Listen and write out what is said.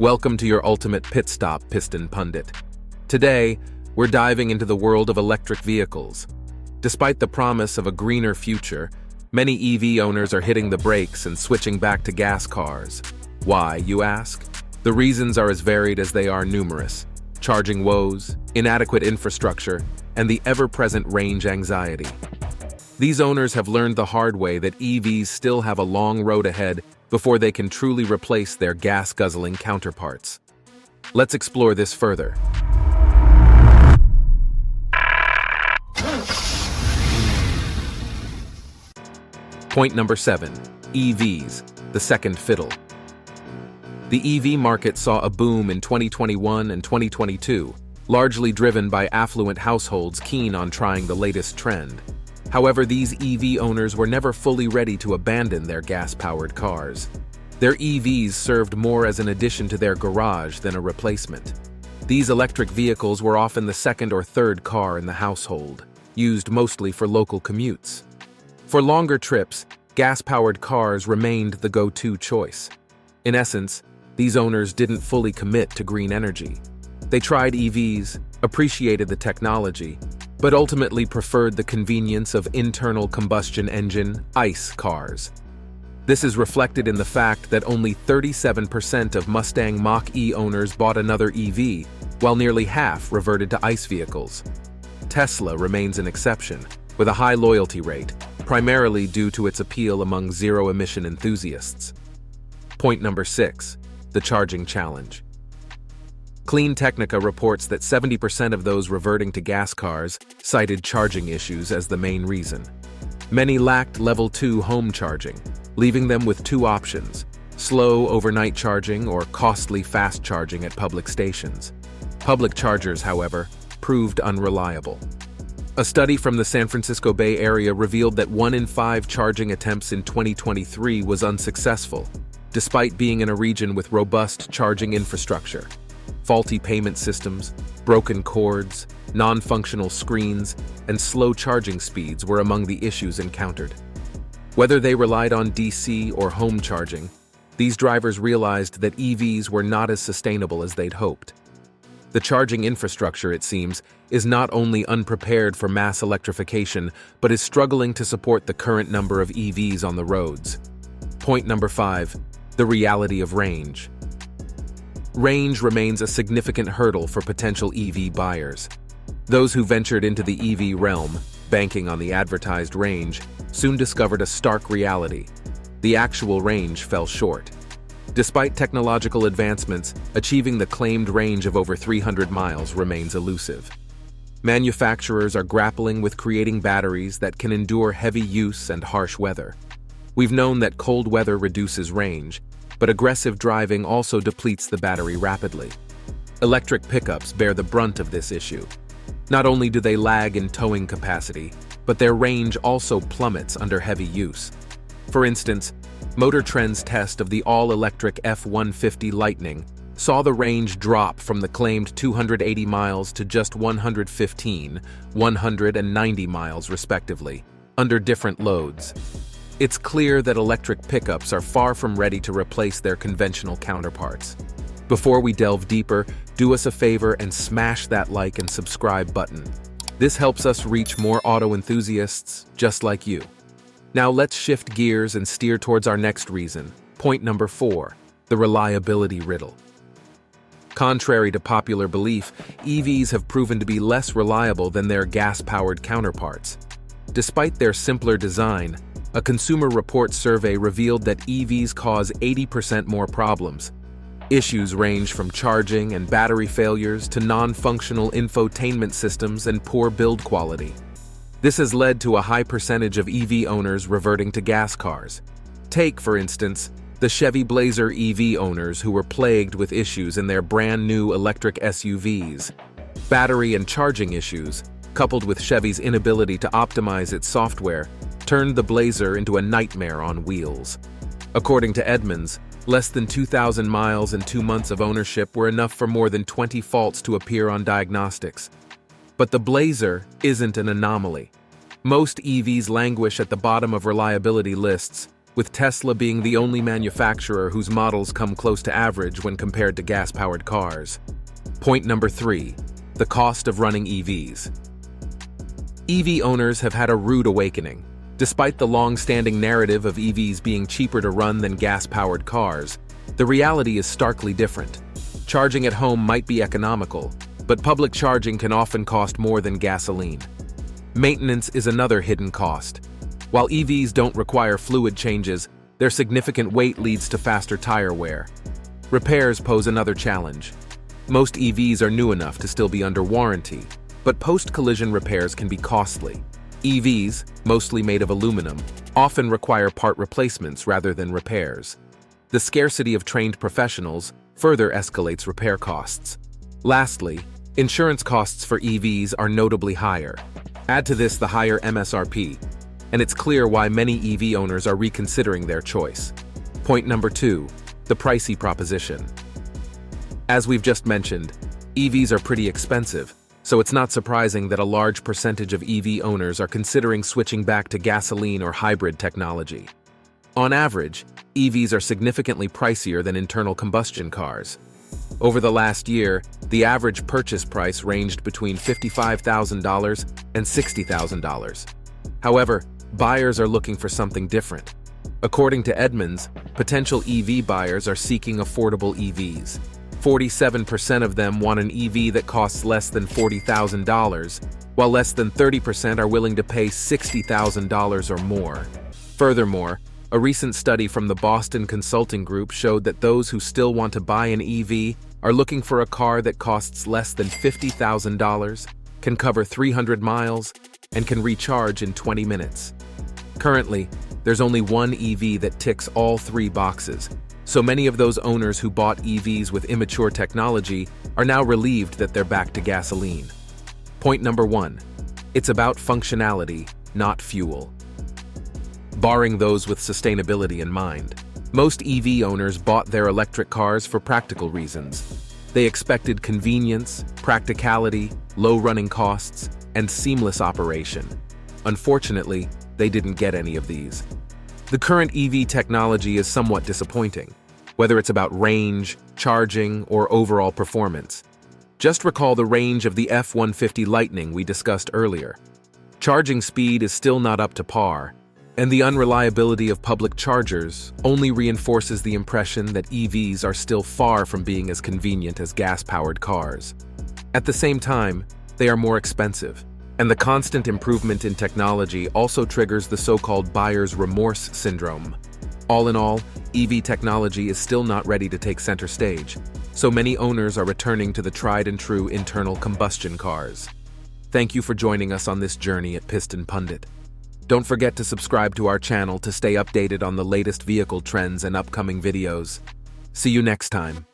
Welcome to your ultimate pit stop, Piston Pundit. Today, we're diving into the world of electric vehicles. Despite the promise of a greener future, many EV owners are hitting the brakes and switching back to gas cars. Why, you ask? The reasons are as varied as they are numerous: charging woes, inadequate infrastructure, and the ever-present range anxiety. These owners have learned the hard way that EVs still have a long road ahead before they can truly replace their gas-guzzling counterparts. Let's explore this further. Point number 7. EVs, the second fiddle. The EV market saw a boom in 2021 and 2022, largely driven by affluent households keen on trying the latest trend. However, these EV owners were never fully ready to abandon their gas-powered cars. Their EVs served more as an addition to their garage than a replacement. These electric vehicles were often the second or third car in the household, used mostly for local commutes. For longer trips, gas-powered cars remained the go-to choice. In essence, these owners didn't fully commit to green energy. They tried EVs, appreciated the technology, but ultimately preferred the convenience of internal combustion engine ICE cars. This is reflected in the fact that only 37% of Mustang Mach-E owners bought another EV, while nearly half reverted to ICE vehicles. Tesla remains an exception, with a high loyalty rate, primarily due to its appeal among zero-emission enthusiasts. Point number 6. The charging challenge. Clean Technica reports that 70% of those reverting to gas cars cited charging issues as the main reason. Many lacked Level 2 home charging, leaving them with two options: slow overnight charging or costly fast charging at public stations. Public chargers, however, proved unreliable. A study from the San Francisco Bay Area revealed that 1 in 5 charging attempts in 2023 was unsuccessful, despite being in a region with robust charging infrastructure. Faulty payment systems, broken cords, non-functional screens, and slow charging speeds were among the issues encountered. Whether they relied on DC or home charging, these drivers realized that EVs were not as sustainable as they'd hoped. The charging infrastructure, it seems, is not only unprepared for mass electrification, but is struggling to support the current number of EVs on the roads. Point number 5. The reality of range. Range remains a significant hurdle for potential EV buyers. Those who ventured into the EV realm, banking on the advertised range, soon discovered a stark reality: the actual range fell short. Despite technological advancements, achieving the claimed range of over 300 miles remains elusive. Manufacturers are grappling with creating batteries that can endure heavy use and harsh weather. We've known that cold weather reduces range, but aggressive driving also depletes the battery rapidly. Electric pickups bear the brunt of this issue. Not only do they lag in towing capacity, but their range also plummets under heavy use. For instance, Motor Trend's test of the all-electric F-150 Lightning saw the range drop from the claimed 280 miles to just 115, 190 miles respectively, under different loads. It's clear that electric pickups are far from ready to replace their conventional counterparts. Before we delve deeper, do us a favor and smash that like and subscribe button. This helps us reach more auto enthusiasts just like you. Now let's shift gears and steer towards our next reason. Point number 4. The reliability riddle. Contrary to popular belief, EVs have proven to be less reliable than their gas-powered counterparts. Despite their simpler design, a Consumer Reports survey revealed that EVs cause 80% more problems. Issues range from charging and battery failures to non-functional infotainment systems and poor build quality. This has led to a high percentage of EV owners reverting to gas cars. Take, for instance, the Chevy Blazer EV owners who were plagued with issues in their brand-new electric SUVs. Battery and charging issues, coupled with Chevy's inability to optimize its software, turned the Blazer into a nightmare on wheels. According to Edmunds, less than 2,000 miles and 2 months of ownership were enough for more than 20 faults to appear on diagnostics. But the Blazer isn't an anomaly. Most EVs languish at the bottom of reliability lists, with Tesla being the only manufacturer whose models come close to average when compared to gas-powered cars. Point number 3. The cost of running EVs. EV owners have had a rude awakening. Despite the long-standing narrative of EVs being cheaper to run than gas-powered cars, the reality is starkly different. Charging at home might be economical, but public charging can often cost more than gasoline. Maintenance is another hidden cost. While EVs don't require fluid changes, their significant weight leads to faster tire wear. Repairs pose another challenge. Most EVs are new enough to still be under warranty, but post-collision repairs can be costly. EVs, mostly made of aluminum, often require part replacements rather than repairs. The scarcity of trained professionals further escalates repair costs. Lastly, insurance costs for EVs are notably higher. Add to this the higher MSRP, and it's clear why many EV owners are reconsidering their choice. Point number 2. The pricey proposition. As we've just mentioned, EVs are pretty expensive, so it's not surprising that a large percentage of EV owners are considering switching back to gasoline or hybrid technology. On average, EVs are significantly pricier than internal combustion cars. Over the last year, the average purchase price ranged between $55,000 and $60,000. However, buyers are looking for something different. According to Edmunds, potential EV buyers are seeking affordable EVs. 47% of them want an EV that costs less than $40,000, while less than 30% are willing to pay $60,000 or more. Furthermore, a recent study from the Boston Consulting Group showed that those who still want to buy an EV are looking for a car that costs less than $50,000, can cover 300 miles, and can recharge in 20 minutes. Currently, there's only one EV that ticks all 3 boxes, so many of those owners who bought EVs with immature technology are now relieved that they're back to gasoline. Point number 1. It's about functionality, not fuel. Barring those with sustainability in mind, most EV owners bought their electric cars for practical reasons. They expected convenience, practicality, low running costs, and seamless operation. Unfortunately, they didn't get any of these. The current EV technology is somewhat disappointing, whether it's about range, charging, or overall performance. Just recall the range of the F-150 Lightning we discussed earlier. Charging speed is still not up to par, and the unreliability of public chargers only reinforces the impression that EVs are still far from being as convenient as gas-powered cars. At the same time, they are more expensive, and the constant improvement in technology also triggers the so-called buyer's remorse syndrome. All in all, EV technology is still not ready to take center stage, so many owners are returning to the tried-and-true internal combustion cars. Thank you for joining us on this journey at Piston Pundit. Don't forget to subscribe to our channel to stay updated on the latest vehicle trends and upcoming videos. See you next time.